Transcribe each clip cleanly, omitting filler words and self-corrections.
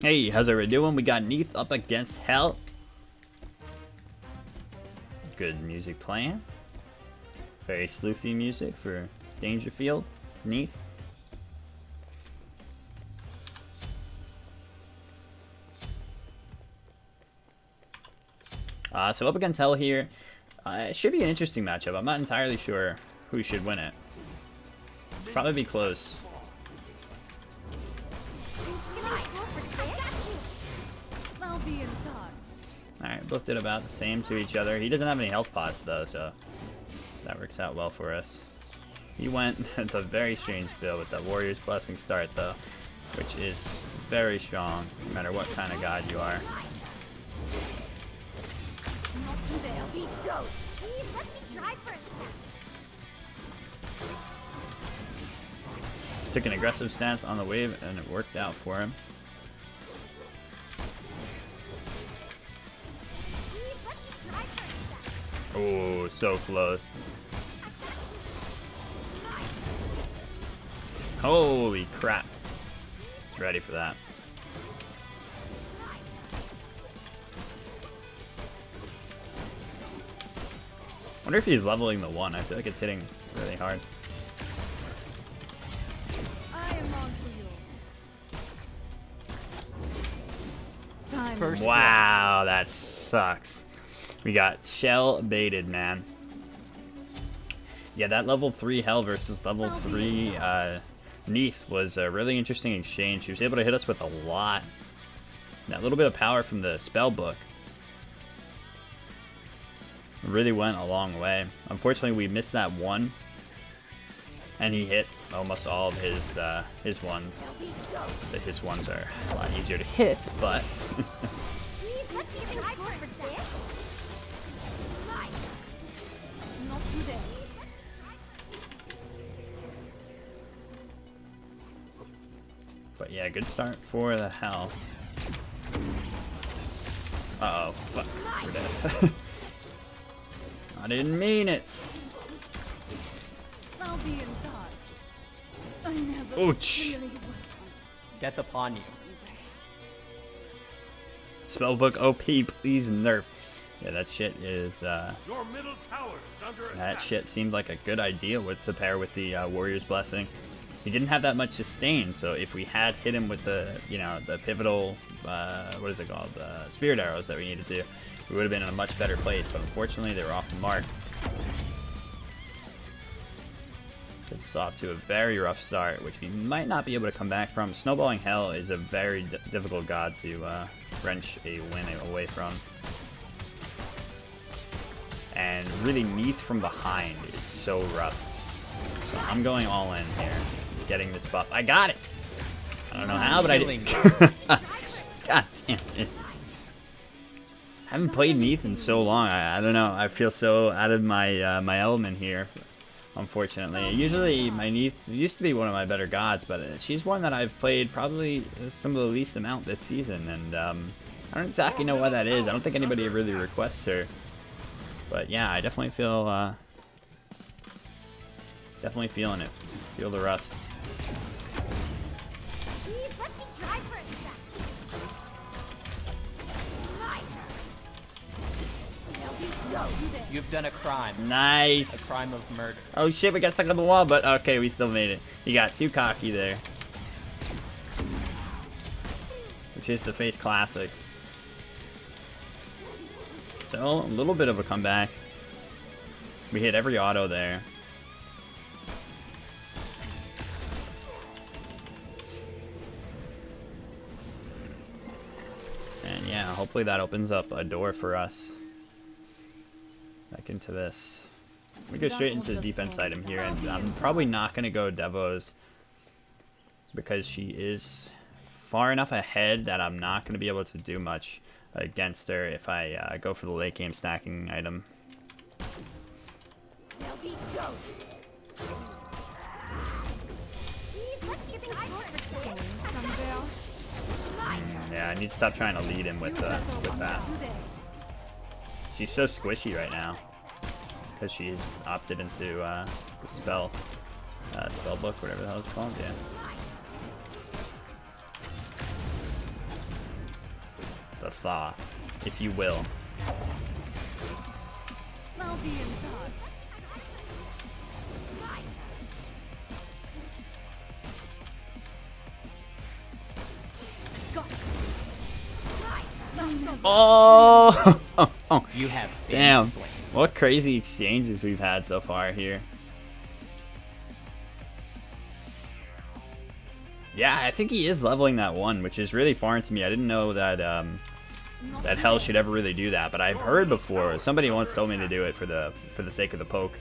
Hey, how's everybody doing? We got Neith up against Hell. Good music playing. Very sleuthy music for Dangerfield. Neith. So up against Hell here. It should be an interesting matchup. I'm not entirely sure who should win it. Probably be close. Alright, both did about the same to each other. He doesn't have any health pots though, so that works out well for us. He went with a very strange build with the Warrior's Blessing start though, which is very strong, no matter what kind of god you are. Took an aggressive stance on the wave and it worked out for him. Oh, so close. Holy crap. Ready for that. Wonder if he's leveling the one. I feel like it's hitting really hard. Wow, that sucks. We got shell baited, man. Yeah, that level 3 Hell versus level 3 Neith was a really interesting exchange. She was able to hit us with a lot. That little bit of power from the spell book really went a long way. Unfortunately, we missed that one, and he hit almost all of his ones. His ones are a lot easier to hit, but but yeah, good start for the Hell. Uh oh, fuck, we're dead. I didn't mean it. Ouch. Gets upon you. Spellbook OP, please nerf. Yeah, that shit is Your middle tower is under attack. that shit seemed like a good idea to pair with the Warrior's Blessing. He didn't have that much sustain, so if we had hit him with the, you know, the pivotal, what is it called, Spirit Arrows that we needed to, we would have been in a much better place, but unfortunately they were off the mark. Gets us off to a very rough start, which we might not be able to come back from. Snowballing Hell is a very difficult god to wrench a win away from. And really, Neith from behind is so rough. So I'm going all in here, getting this buff. I got it! I don't know how, but I did. God damn it. I haven't played Neith in so long. I don't know. I feel so out of my my element here, unfortunately. Usually, my Neith used to be one of my better gods, but she's one that I've played probably some of the least amount this season, and I don't exactly know why that is. I don't think anybody really requests her. But yeah, I definitely feel, definitely feeling it. Feel the rust. You've done a crime. Nice. A crime of murder. Oh shit, we got stuck on the wall, but okay, we still made it. You got too cocky there. Which is the face classic. So, a little bit of a comeback. We hit every auto there. And yeah, hopefully that opens up a door for us. Back into this. We go straight into the defense item here, and I'm probably not going to go Devos because she is far enough ahead that I'm not going to be able to do much against her if I go for the late game stacking item. Yeah, I need to stop trying to lead him with that. She's so squishy right now because she's opted into the spell book, whatever the hell it's called. Yeah. the thaw, if you will. I'll be in thoughts. Oh! Oh. You have been Damn. slain. What crazy exchanges we've had so far here. Yeah, I think he is leveling that one, which is really foreign to me. I didn't know that that Hell should ever really do that, but I've heard before. Somebody once told me to do it for the sake of the poke.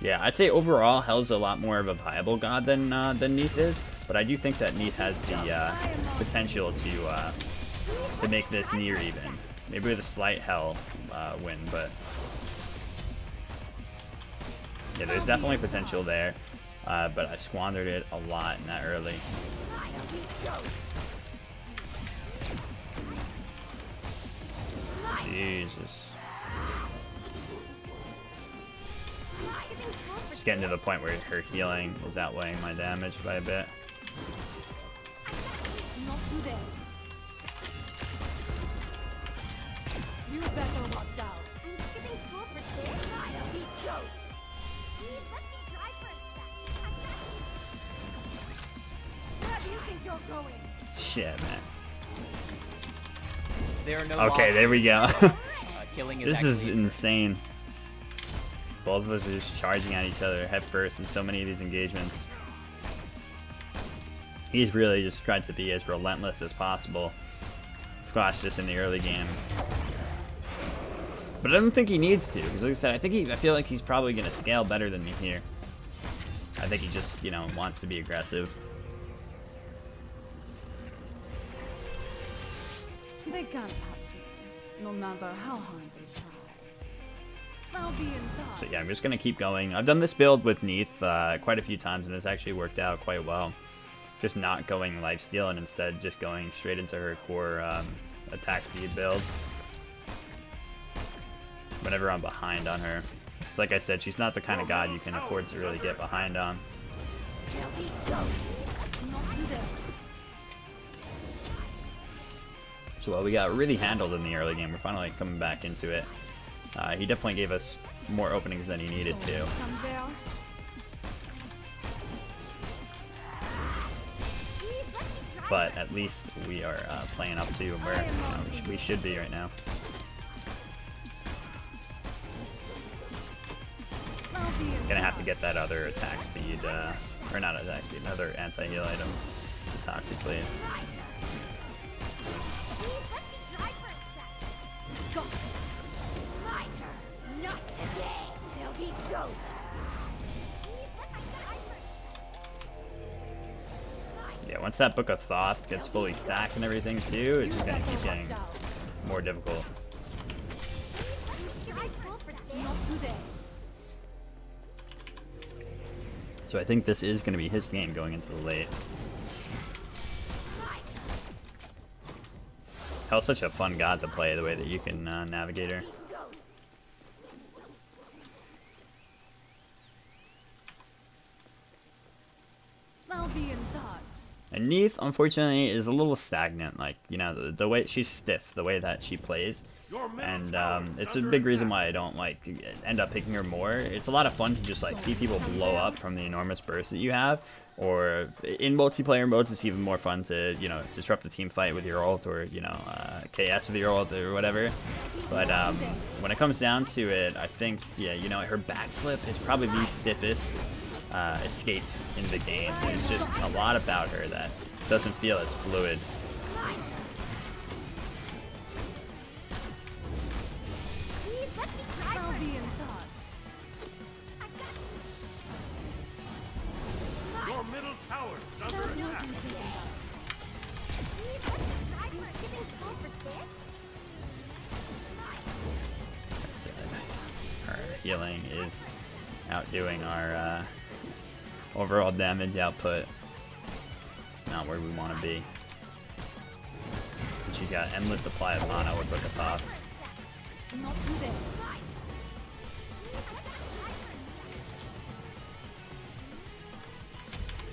Yeah, I'd say overall Hell's a lot more of a viable god than Neith is, but I do think that Neith has the potential to make this near even. Maybe with a slight Hell win, but yeah, there's definitely potential there. But I squandered it a lot in that early. Jesus. Just getting to the point where her healing is outweighing my damage by a bit. Not today. You better watch out. I'm skipping school for this. I'll be ghosts. Please let me drive for a second. Where do you think you're going? Shit, man. There are no Okay, there we go. Killing is This is actually insane. Both of us are just charging at each other head first in so many of these engagements. He's really just tried to be as relentless as possible. Squash this in the early game. But I don't think he needs to, because like I said, I feel like he's probably going to scale better than me here. I think he just, you know, wants to be aggressive. They can't pass me, no matter how hard they try. I'll be in thoughts. So yeah, I'm just going to keep going. I've done this build with Neith quite a few times, and it's actually worked out quite well. Just not going lifesteal and instead just going straight into her core attack speed build. Whenever I'm behind on her. Because like I said, she's not the kind of god you can afford to really get behind on. So while we got really handled in the early game, we're finally coming back into it. He definitely gave us more openings than he needed to. But at least we are playing up to where we should be right now. Gonna have to get that other attack speed, or not attack speed, another anti-heal item, Toxic Blade. Yeah, once that Book of Thoth gets fully stacked and everything too, it's just gonna keep getting more difficult. So I think this is going to be his game going into the late. Hell's such a fun god to play, the way that you can navigate her. I'll be in thoughts. And Neith, unfortunately, is a little stagnant. Like, you know, the way she's stiff, the way that she plays. And it's a big reason why I don't like end up picking her more. It's a lot of fun to just like see people blow up from the enormous burst that you have, or in multiplayer modes it's even more fun to, you know, disrupt the team fight with your ult, or, you know, KS with your ult or whatever. But when it comes down to it, I think, yeah, you know, her backflip is probably the stiffest escape in the game. There's just a lot about her that doesn't feel as fluid. Healing is outdoing our overall damage output. It's not where we want to be. And she's got endless supply of mana with Book of Thoth.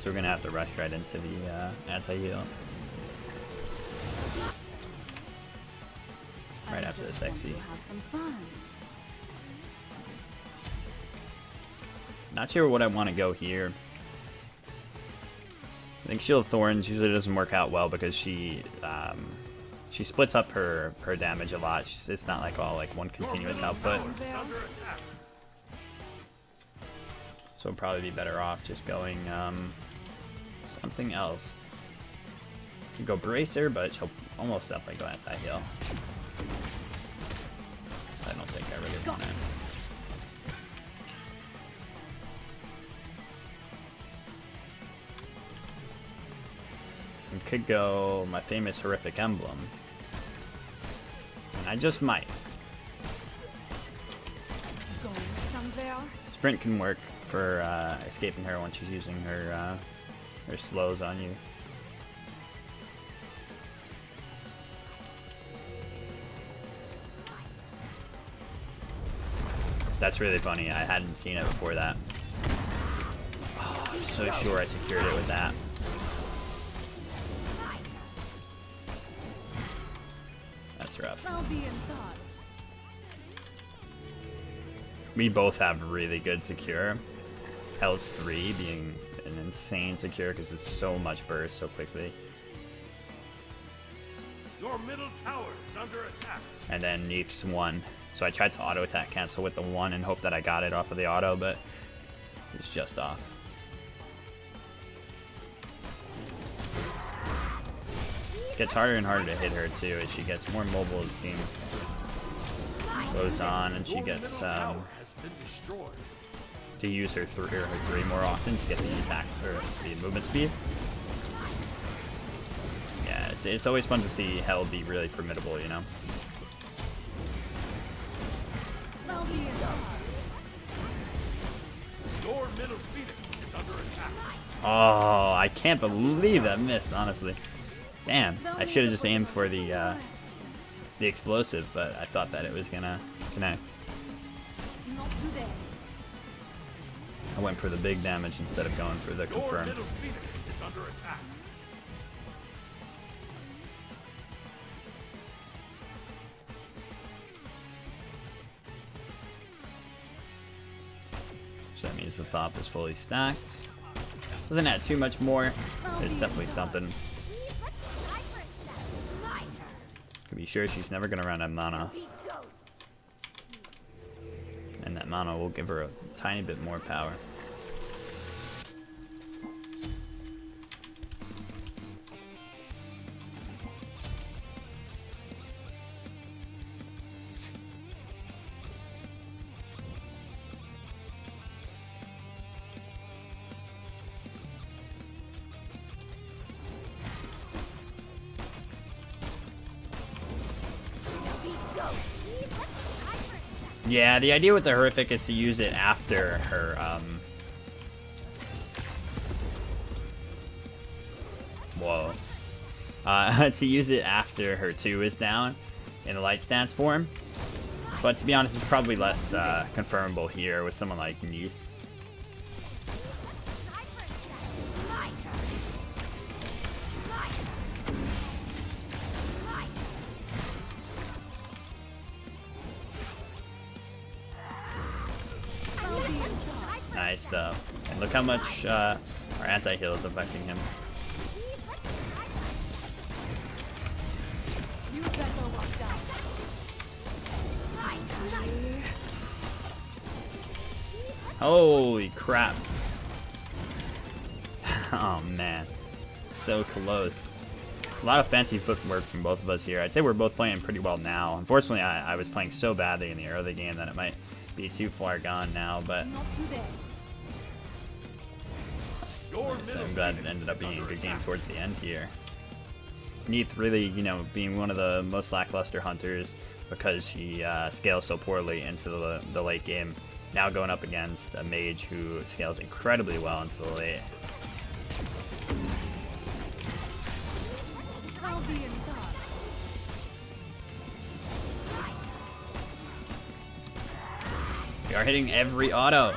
So we're gonna have to rush right into the anti-heal. Right after the sexy. Have some fun. Not sure what I want to go here. I think Shield of Thorns usually doesn't work out well because she splits up her damage a lot. It's not like all like one continuous output. So it'll probably be better off just going something else. Could go Bracer, but she'll almost definitely go anti-heal. I don't think I really want to. We could go my famous Horrific Emblem. And I just might. Going somewhere. Sprint can work for escaping her when she's using her slows on you. That's really funny. I hadn't seen it before that. Oh, I'm so sure I secured it with that. That's rough. I'll be in thoughts. We both have really good secure. Hell's 3 being an insane secure because it's so much burst so quickly. Your middle tower is under attack. And then Neith's 1. So I tried to auto attack cancel with the 1 and hope that I got it off of the auto, but it's just off. It gets harder and harder to hit her too as she gets more mobile as the game goes on, and she gets to use her 3 more often to get the attacks for the movement speed. Yeah, it's always fun to see Hell be really formidable, you know? I'll be in thoughts. Your middle Phoenix is under attack. Oh, I can't believe that missed, honestly. Damn, I should have just aimed for the explosive, but I thought that it was gonna connect. Not today. I went for the big damage instead of going for the Your confirmed. middle Phoenix is under attack. So that means the Thop is fully stacked. Doesn't add too much more, but it's definitely something. Can be sure she's never gonna run out of mana. And that mana will give her a tiny bit more power. Yeah, the idea with the Horrific is to use it after her, whoa. To use it after her 2 is down in the light stance form. But to be honest, it's probably less confirmable here with someone like Neith. Nice stuff. And look how much our anti-heal is affecting him. You better watch out. Holy crap. Oh man. So close. A lot of fancy footwork from both of us here. I'd say we're both playing pretty well now. Unfortunately, I was playing so badly in the early game that it might be too far gone now, but Not today. so I'm glad it ended up being a good game towards the end here. Neith really, you know, being one of the most lackluster hunters because she scales so poorly into the late game. Now going up against a mage who scales incredibly well into the late. I'll be in thoughts. We are hitting every auto.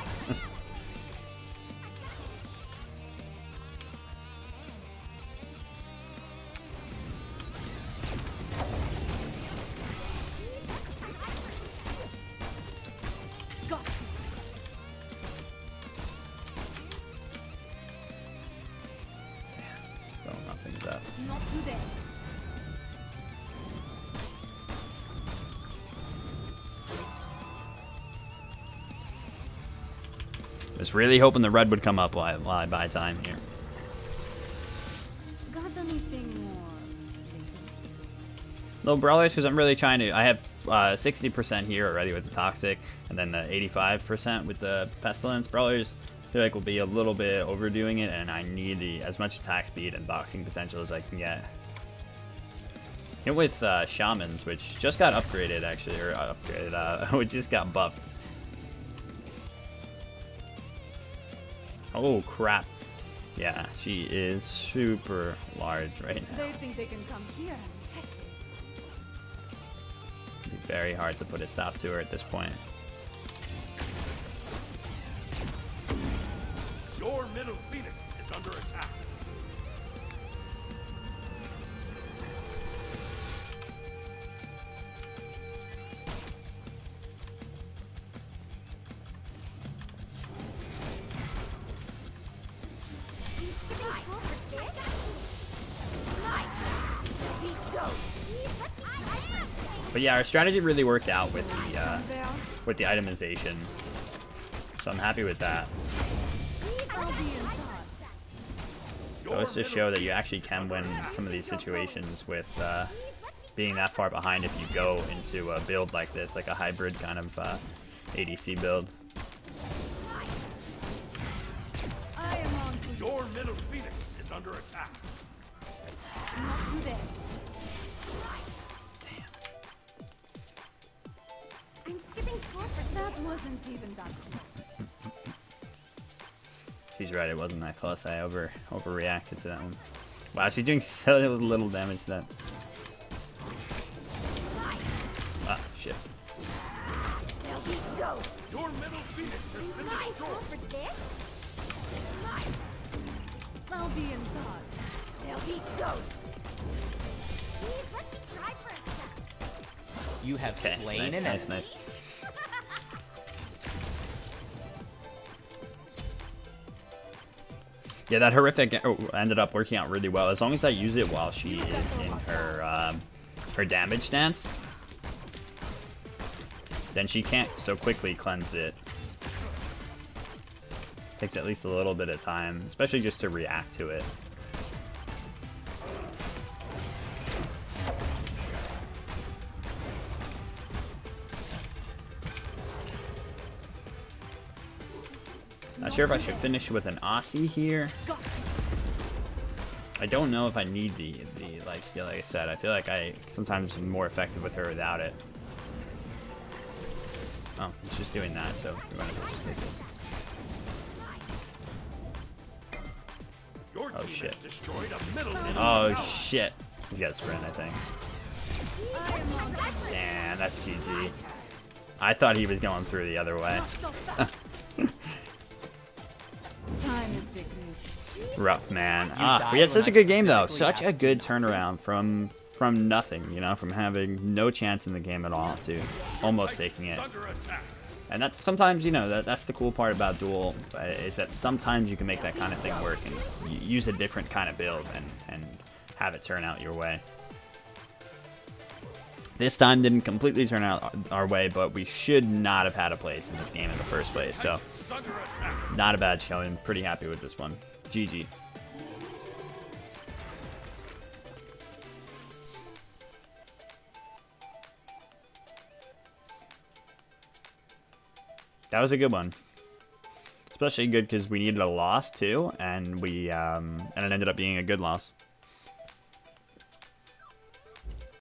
Not today. Was really hoping the red would come up while I buy time here. Got anything more? Little brawlers, because I'm really trying to. I have 60% here already with the toxic, and then the 85% with the pestilence. Brawlers, I feel like will be a little bit overdoing it, and I need as much attack speed and boxing potential as I can get. Hit with shamans, which just got upgraded actually, or upgraded, which just got buffed. Oh crap! Yeah, she is super large right now. They think they can come here and heck it. It'd be very hard to put a stop to her at this point. Your middle phoenix is under attack. But yeah, our strategy really worked out with the itemization, so I'm happy with that. I'll be in thought. Goes to show that you actually can win some of these situations with being that far behind if you go into a build like this, like a hybrid kind of ADC build. I am on to Your middle phoenix is under attack. not today. I'm skipping school for That wasn't even that close. She's right, it wasn't that close. I overreacted to that one. Wow, she's doing so little damage to that. Ah, shit. There'll be ghosts. Your middle phoenix has been destroyed. For this? I'll be in thought. There'll be ghosts. Please let me try for a sec. You have Okay, slain nice, an nice, enemy. nice. Yeah, that horrific ended up working out really well. As long as I use it while she is in her damage stance, then she can't so quickly cleanse it. Takes at least a little bit of time, especially just to react to it. Not sure if I should finish with an Aussie here. I don't know if I need the life steal, like I said. I feel like I sometimes am more effective with her without it. Oh, he's just doing that, so we might as well just take this. Your Oh, team shit. has destroyed a middle enemy Oh tower. shit. He's got a sprint, I think. Damn, that's GG. I thought he was going through the other way. Time is big news. Rough, man. died We had such a when good I game though. specifically Such a asked good you not to. turnaround from nothing, you know, from having no chance in the game at all to almost taking it. Under attack. And that's sometimes, you know, that's the cool part about Duel, is that sometimes you can make that kind of thing work and use a different kind of build and have it turn out your way. This time didn't completely turn out our way, but we should not have had a place in this game in the first place. So, Is under attack. not a bad showing. Pretty happy with this one. GG. That was a good one. Especially good because we needed a loss too, and it ended up being a good loss.